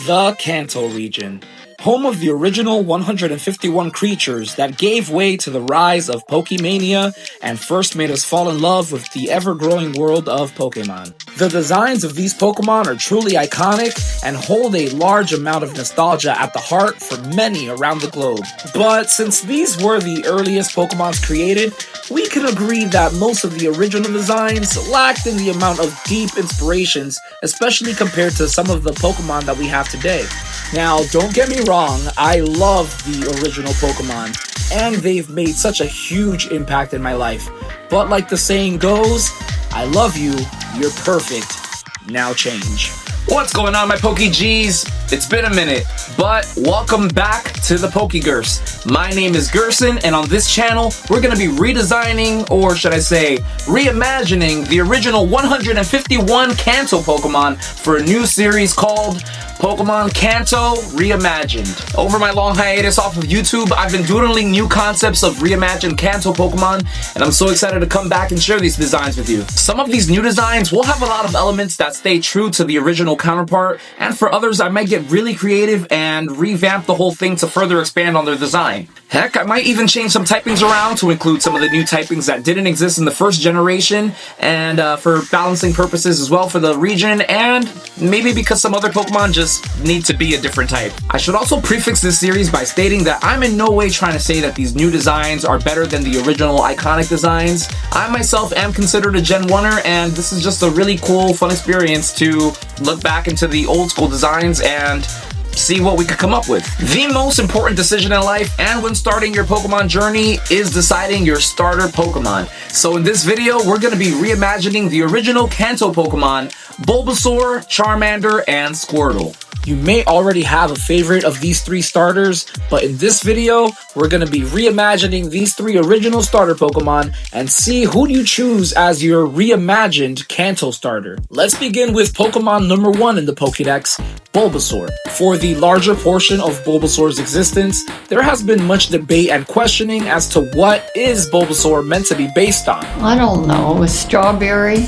The Kanto region, home of the original 151 creatures that gave way to the rise of Pokemania and first made us fall in love with the ever-growing world of Pokemon. The designs of these Pokemon are truly iconic and hold a large amount of nostalgia at the heart for many around the globe. But since these were the earliest Pokemons created, we can agree that most of the original designs lacked in the amount of deep inspirations, especially compared to some of the Pokemon that we have today. Now, don't get me wrong, I love the original Pokemon, and they've made such a huge impact in my life. But like the saying goes, I love you, you're perfect, now change. What's going on, my PokeGs? It's been a minute, but welcome back to the PokeGerse. My name is Gerson, and on this channel, we're going to be redesigning, or should I say, reimagining the original 151 Kanto Pokemon for a new series called Pokemon Kanto Reimagined. Over my long hiatus off of YouTube, I've been doodling new concepts of reimagined Kanto Pokemon, and I'm so excited to come back and share these designs with you. Some of these new designs will have a lot of elements that stay true to the original counterpart, and for others, I might get really creative and revamp the whole thing to further expand on their design. Heck, I might even change some typings around to include some of the new typings that didn't exist in the first generation, and for balancing purposes as well for the region, and maybe because some other Pokemon just need to be a different type. I should also prefix this series by stating that I'm in no way trying to say that these new designs are better than the original iconic designs. I myself am considered a Gen 1er, and this is just a really cool, fun experience to look back into the old school designs and see what we could come up with. The most important decision in life and when starting your Pokemon journey is deciding your starter Pokemon. So in this video, we're going to be reimagining the original Kanto Pokemon, Bulbasaur, Charmander, and Squirtle. You may already have a favorite of these three starters, but in this video, we're going to be reimagining these three original starter Pokemon and see who you choose as your reimagined Kanto starter. Let's begin with Pokemon number 1 in the Pokédex, Bulbasaur. For the larger portion of Bulbasaur's existence, there has been much debate and questioning as to what is Bulbasaur meant to be based on. I don't know, a strawberry?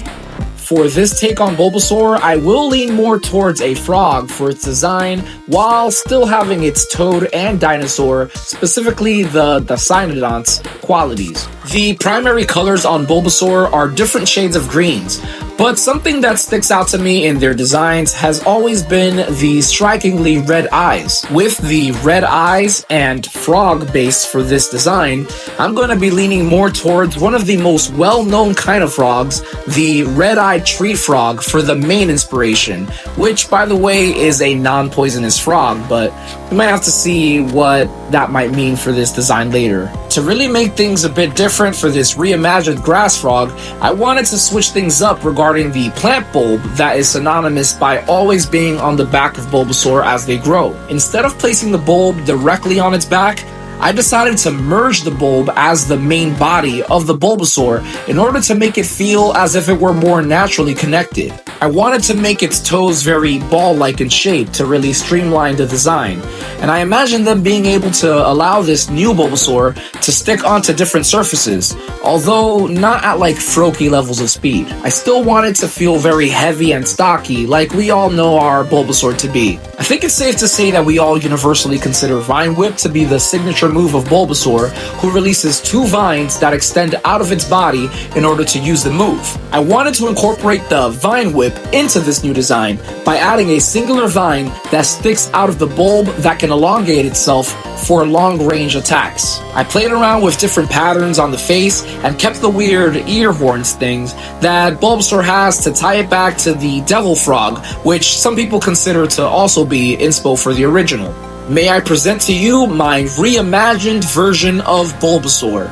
For this take on Bulbasaur, I will lean more towards a frog for its design, while still having its toad and dinosaur, specifically the Cynodonts, qualities. The primary colors on Bulbasaur are different shades of greens, but something that sticks out to me in their designs has always been the strikingly red eyes. With the red eyes and frog base for this design, I'm going to be leaning more towards one of the most well-known kind of frogs, the red-eyed tree frog, for the main inspiration, which by the way is a non-poisonous frog, but we might have to see what that might mean for this design later. To really make things a bit different for this reimagined grass frog, I wanted to switch things up regarding the plant bulb that is synonymous by always being on the back of Bulbasaur as they grow. Instead of placing the bulb directly on its back, I decided to merge the bulb as the main body of the Bulbasaur in order to make it feel as if it were more naturally connected. I wanted to make its toes very ball-like in shape to really streamline the design, and I imagined them being able to allow this new Bulbasaur to stick onto different surfaces, although not at like Froakie levels of speed. I still wanted to feel very heavy and stocky like we all know our Bulbasaur to be. I think it's safe to say that we all universally consider Vine Whip to be the signature move of Bulbasaur, who releases 2 vines that extend out of its body in order to use the move. I wanted to incorporate the Vine Whip into this new design by adding a singular vine that sticks out of the bulb that can elongate itself for long-range attacks. I played around with different patterns on the face and kept the weird ear horns things that Bulbasaur has to tie it back to the Devil Frog, which some people consider to also be inspo for the original. May I present to you my reimagined version of Bulbasaur.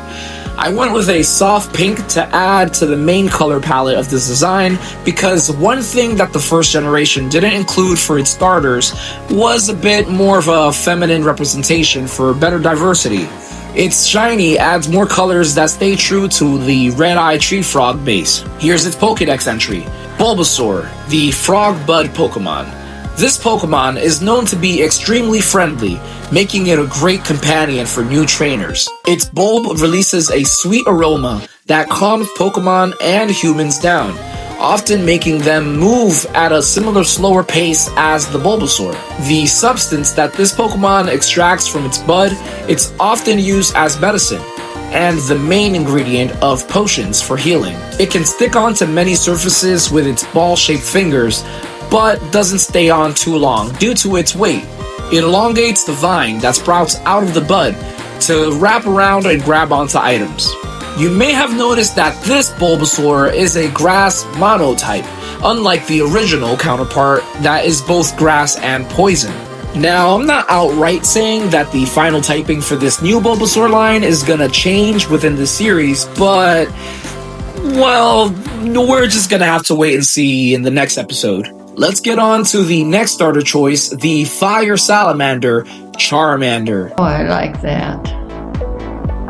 I went with a soft pink to add to the main color palette of this design because one thing that the first generation didn't include for its starters was a bit more of a feminine representation for better diversity. Its shiny adds more colors that stay true to the red-eyed tree frog base. Here's its Pokédex entry. Bulbasaur, the frog bud Pokemon. This Pokemon is known to be extremely friendly, making it a great companion for new trainers. Its bulb releases a sweet aroma that calms Pokemon and humans down. often making them move at a similar slower pace as the Bulbasaur. The substance that this Pokemon extracts from its bud, it's often used as medicine and the main ingredient of potions for healing. It can stick onto many surfaces with its ball-shaped fingers, but doesn't stay on too long due to its weight. It elongates the vine that sprouts out of the bud to wrap around and grab onto items. You may have noticed that this Bulbasaur is a grass monotype, unlike the original counterpart that is both grass and poison. Now, I'm not outright saying that the final typing for this new Bulbasaur line is gonna change within the series, but, well, we're just gonna have to wait and see in the next episode. Let's get on to the next starter choice, the Fire Salamander, Charmander. Oh, I like that.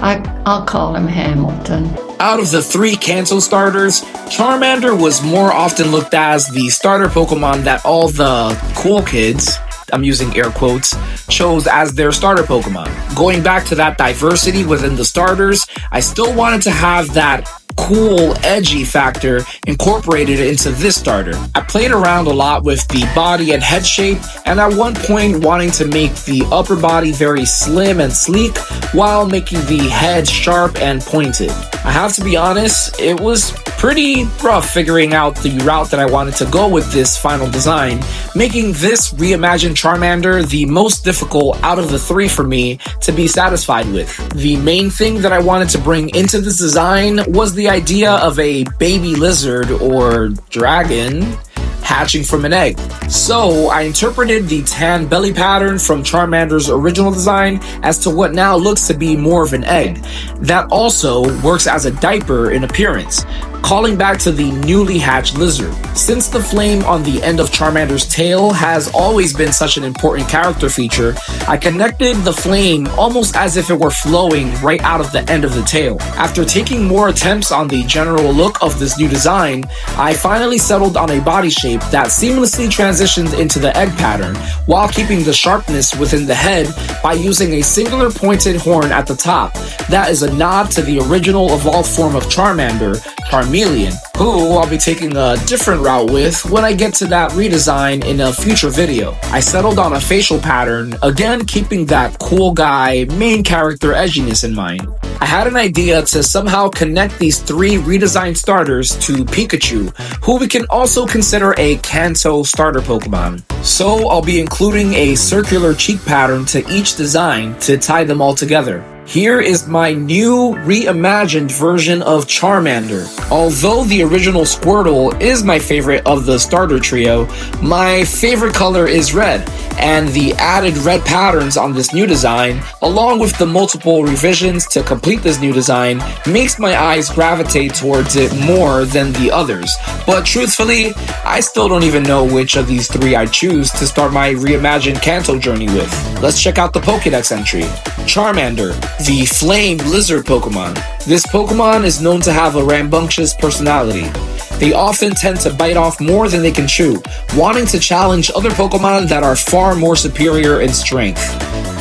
I'll call him Hamilton. Out of the 3 Kanto starters, Charmander was more often looked at as the starter Pokemon that all the cool kids, I'm using air quotes, chose as their starter Pokemon. Going back to that diversity within the starters, I still wanted to have that cool, edgy factor incorporated into this starter. I played around a lot with the body and head shape, and at one point wanting to make the upper body very slim and sleek, while making the head sharp and pointed. I have to be honest, it was pretty rough figuring out the route that I wanted to go with this final design, making this reimagined Charmander the most difficult out of the 3 for me to be satisfied with. The main thing that I wanted to bring into this design was the idea of a baby lizard or dragon hatching from an egg. So I interpreted the tan belly pattern from Charmander's original design as to what now looks to be more of an egg that also works as a diaper in appearance, calling back to the newly hatched lizard. Since the flame on the end of Charmander's tail has always been such an important character feature, I connected the flame almost as if it were flowing right out of the end of the tail. After taking more attempts on the general look of this new design, I finally settled on a body shape that seamlessly transitioned into the egg pattern while keeping the sharpness within the head by using a singular pointed horn at the top. That is a nod to the original evolved form of Charmander, Charmeleon, who I'll be taking a different route with when I get to that redesign in a future video. I settled on a facial pattern, again keeping that cool guy, main character edginess in mind. I had an idea to somehow connect these 3 redesigned starters to Pikachu, who we can also consider a Kanto starter Pokemon. So I'll be including a circular cheek pattern to each design to tie them all together. Here is my new reimagined version of Charmander. Although the original Squirtle is my favorite of the starter trio, my favorite color is red, and the added red patterns on this new design, along with the multiple revisions to complete this new design, makes my eyes gravitate towards it more than the others. But truthfully, I still don't even know which of these 3 I choose to start my reimagined Kanto journey with. Let's check out the Pokédex entry. Charmander, the flame lizard Pokemon. This Pokemon is known to have a rambunctious personality. They often tend to bite off more than they can chew, wanting to challenge other Pokemon that are far more superior in strength.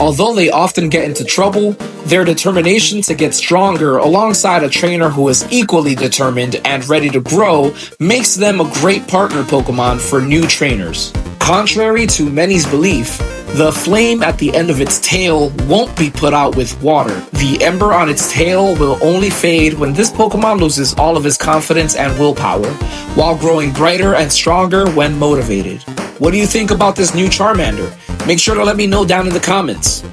Although they often get into trouble, their determination to get stronger alongside a trainer who is equally determined and ready to grow makes them a great partner Pokemon for new trainers. Contrary to many's belief, the flame at the end of its tail won't be put out with water. The ember on its tail will only fade when this Pokemon loses all of his confidence and willpower, while growing brighter and stronger when motivated. What do you think about this new Charmander? Make sure to let me know down in the comments.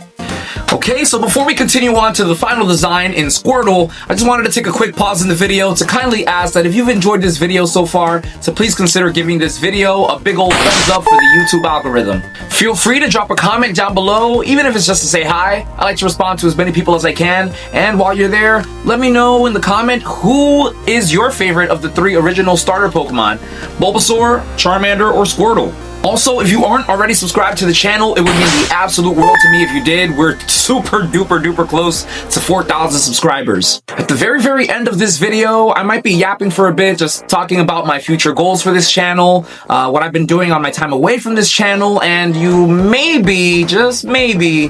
Okay, so before we continue on to the final design in Squirtle, I just wanted to take a quick pause in the video to kindly ask that if you've enjoyed this video so far, to please consider giving this video a big old thumbs up for the YouTube algorithm. Feel free to drop a comment down below, even if it's just to say hi. I like to respond to as many people as I can, and while you're there, let me know in the comment who is your favorite of the 3 original starter Pokemon, Bulbasaur, Charmander, or Squirtle. Also, if you aren't already subscribed to the channel, it would mean the absolute world to me if you did. We're super duper close to 4,000 subscribers. At the very end of this video, I might be yapping for a bit, just talking about my future goals for this channel, what I've been doing on my time away from this channel, and you maybe, just maybe,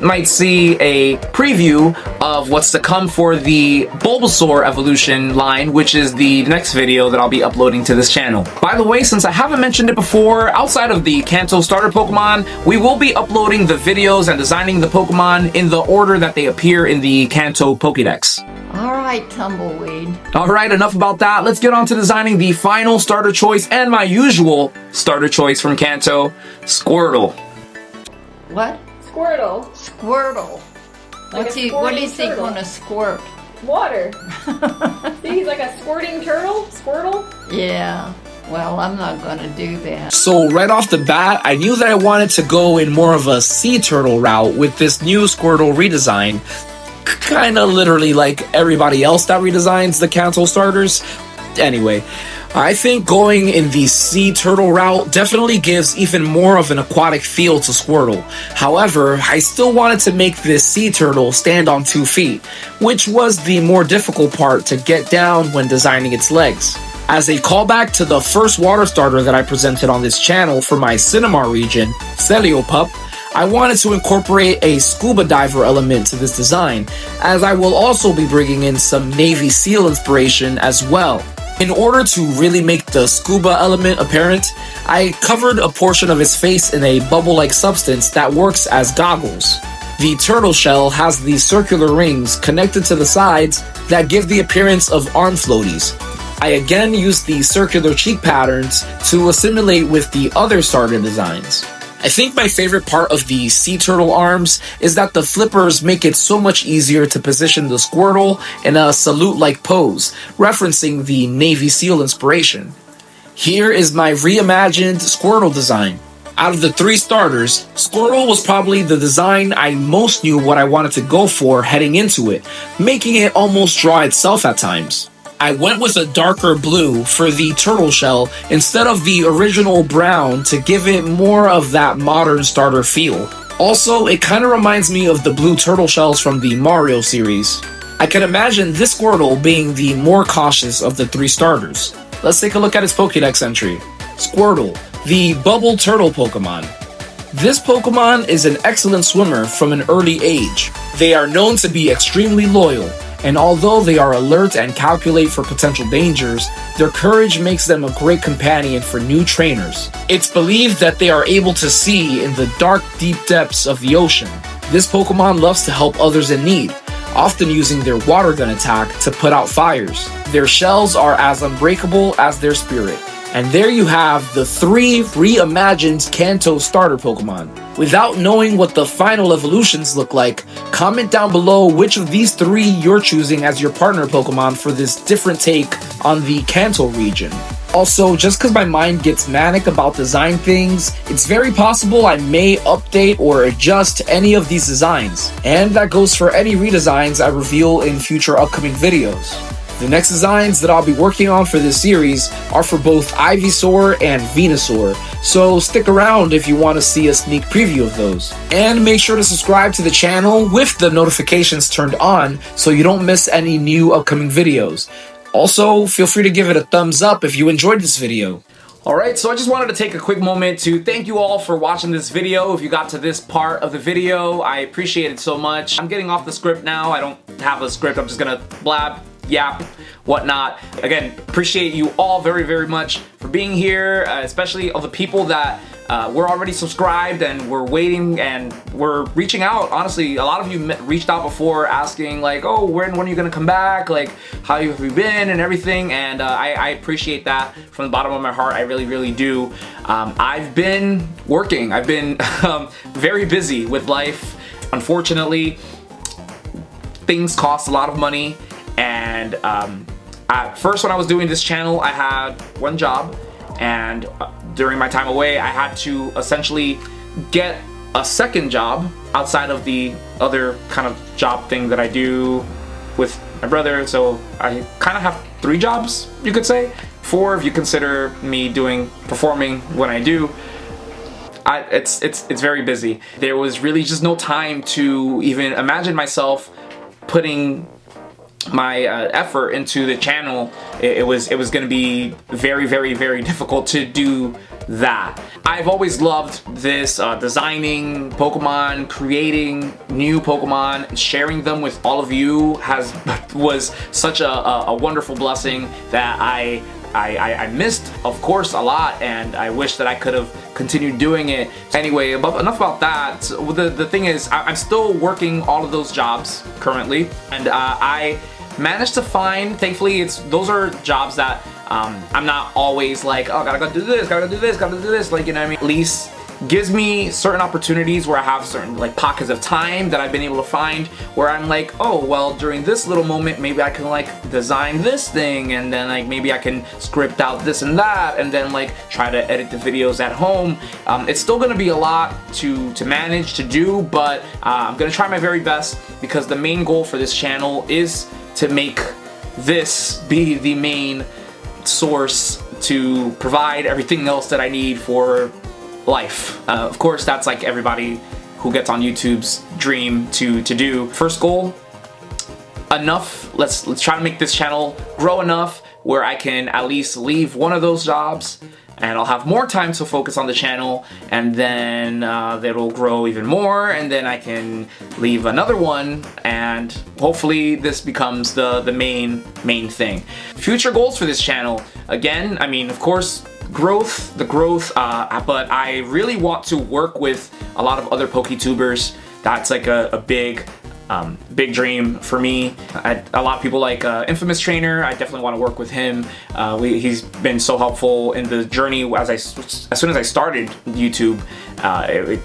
might see a preview of what's to come for the Bulbasaur evolution line, which is the next video that I'll be uploading to this channel. By the way, since I haven't mentioned it before, outside of the Kanto starter Pokemon, we will be uploading the videos and designing the Pokemon in the order that they appear in the Kanto Pokédex. All right, Tumbleweed. Alright, enough about that. Let's get on to designing the final starter choice and my usual starter choice from Kanto, Squirtle. What? Squirtle. Squirtle. Like What is he turtle. gonna squirt? Water. See, he's like a squirting turtle. Squirtle. Yeah. Well, I'm not gonna do that. So right off the bat, I knew that I wanted to go in more of a sea turtle route with this new Squirtle redesign. Kinda literally like everybody else that redesigns the Kanto starters. Anyway, I think going in the sea turtle route definitely gives even more of an aquatic feel to Squirtle. However, I still wanted to make this sea turtle stand on 2 feet, which was the more difficult part to get down when designing its legs. As a callback to the first water starter that I presented on this channel for my Cinemar region, Celiopup, I wanted to incorporate a scuba diver element to this design, as I will also be bringing in some Navy SEAL inspiration as well. In order to really make the scuba element apparent, I covered a portion of his face in a bubble-like substance that works as goggles. The turtle shell has these circular rings connected to the sides that give the appearance of arm floaties. I again used the circular cheek patterns to assimilate with the other starter designs. I think my favorite part of the sea turtle arms is that the flippers make it so much easier to position the Squirtle in a salute-like pose, referencing the Navy SEAL inspiration. Here is my reimagined Squirtle design. Out of the 3 starters, Squirtle was probably the design I most knew what I wanted to go for heading into it, making it almost draw itself at times. I went with a darker blue for the turtle shell instead of the original brown to give it more of that modern starter feel. Also, it kind of reminds me of the blue turtle shells from the Mario series. I can imagine this Squirtle being the more cautious of the 3 starters. Let's take a look at its Pokédex entry. Squirtle, the bubble turtle Pokemon. This Pokemon is an excellent swimmer from an early age. They are known to be extremely loyal, and although they are alert and calculate for potential dangers, their courage makes them a great companion for new trainers. It's believed that they are able to see in the dark, deep depths of the ocean. This Pokemon loves to help others in need, often using their water gun attack to put out fires. Their shells are as unbreakable as their spirit. And there you have the 3 reimagined Kanto starter Pokemon. Without knowing what the final evolutions look like, comment down below which of these 3 you're choosing as your partner Pokemon for this different take on the Kanto region. Also, just because my mind gets manic about design things, it's very possible I may update or adjust any of these designs. And that goes for any redesigns I reveal in future upcoming videos. The next designs that I'll be working on for this series are for both Ivysaur and Venusaur, so stick around if you want to see a sneak preview of those. And make sure to subscribe to the channel with the notifications turned on so you don't miss any new upcoming videos. Also, feel free to give it a thumbs up if you enjoyed this video. Alright, so I just wanted to take a quick moment to thank you all for watching this video. If you got to this part of the video, I appreciate it so much. I'm getting off the script now. I don't have a script. I'm just gonna blab, yap, whatnot. Again, appreciate you all very, very much for being here, especially all the people that were already subscribed and were waiting and were reaching out. Honestly, a lot of you reached out before asking like, oh, when are you gonna come back? Like, how have you been and everything? And I appreciate that from the bottom of my heart. I really, really do. I've been working. I've been very busy with life. Unfortunately, things cost a lot of money. And at first when I was doing this channel, I had 1 job, and during my time away, I had to essentially get a second job outside of the other kind of job thing that I do with my brother. So I kind of have 3 jobs, you could say. 4 if you consider me performing when I do. It's very busy. There was really just no time to even imagine myself putting my effort into the channel. It was going to be very, very, very difficult to do that. I've always loved this, designing Pokemon, creating new Pokemon, sharing them with all of you was such a wonderful blessing that I missed, of course, a lot, and I wish that I could have continued doing it. Anyway, enough about that. The thing is, I'm still working all of those jobs currently, and I managed to find, thankfully, those are jobs that I'm not always like, oh, gotta go do this, gotta do this, gotta do this, like, you know what I mean? At least gives me certain opportunities where I have certain like pockets of time that I've been able to find where I'm like, oh, well, during this little moment, maybe I can like design this thing, and then like maybe I can script out this and that, and then like try to edit the videos at home. It's still gonna be a lot to manage to do, but I'm gonna try my very best, because the main goal for this channel is to make this be the main source to provide everything else that I need for life. Of course, that's like everybody who gets on YouTube's dream to do. First goal, enough. Let's try to make this channel grow enough where I can at least leave one of those jobs, and I'll have more time to focus on the channel, and then it'll grow even more, and then I can leave another one, and hopefully this becomes the main thing. Future goals for this channel, again, I mean, of course, the growth, but I really want to work with a lot of other PokeTubers. That's like a big dream for me. A lot of people like Infamous Trainer. I definitely want to work with him. He's been so helpful in the journey as soon as I started YouTube.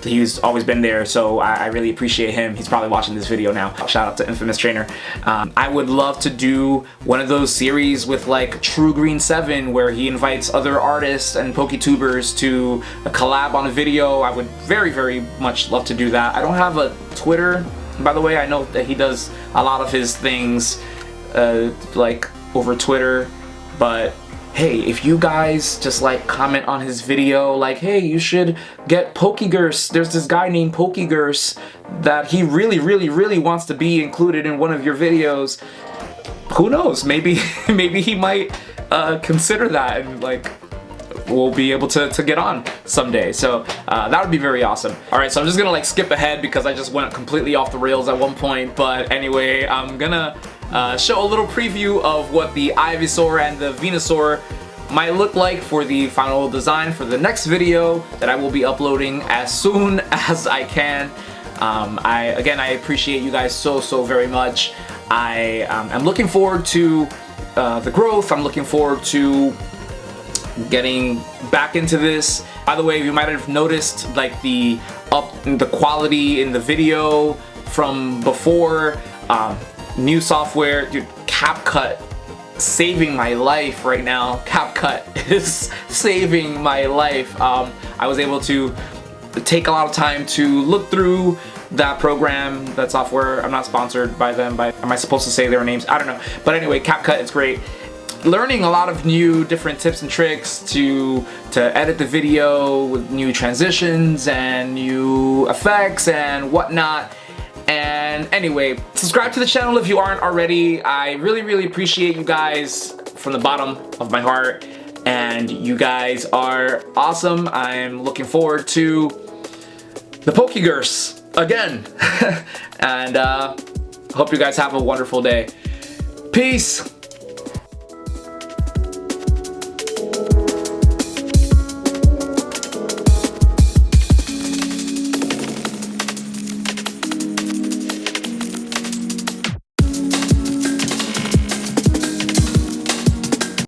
He's always been there, so I really appreciate him. He's probably watching this video now. Shout out to Infamous Trainer. I would love to do one of those series with like True Green 7 where he invites other artists and PokeTubers to collab on a video. I would very, very much love to do that. I don't have a Twitter, by the way. I know that he does a lot of his things like over Twitter, but hey, if you guys just like comment on his video like, hey, you should get pokegerse, there's this guy named pokegerse that he really wants to be included in one of your videos, who knows, maybe he might consider that, and like we'll be able to get on someday. So that would be very awesome. Alright, so I'm just gonna like skip ahead because I just went completely off the rails at one point, but anyway, I'm gonna show a little preview of what the Ivysaur and the Venusaur might look like for the final design for the next video that I will be uploading as soon as I can. I appreciate you guys so very much. I'm looking forward to the growth. I'm looking forward to getting back into this. By the way, you might have noticed like the quality in the video from before. New software, dude, CapCut saving my life right now. CapCut is saving my life. I was able to take a lot of time to look through that program, that software. I'm not sponsored by them, am I supposed to say their names? I don't know. But anyway, CapCut is great. Learning a lot of new different tips and tricks to edit the video with new transitions and new effects and whatnot. And anyway, subscribe to the channel if you aren't already. I really appreciate you guys from the bottom of my heart, and you guys are awesome. I'm looking forward to the pokegerse again. And hope you guys have a wonderful day. Peace.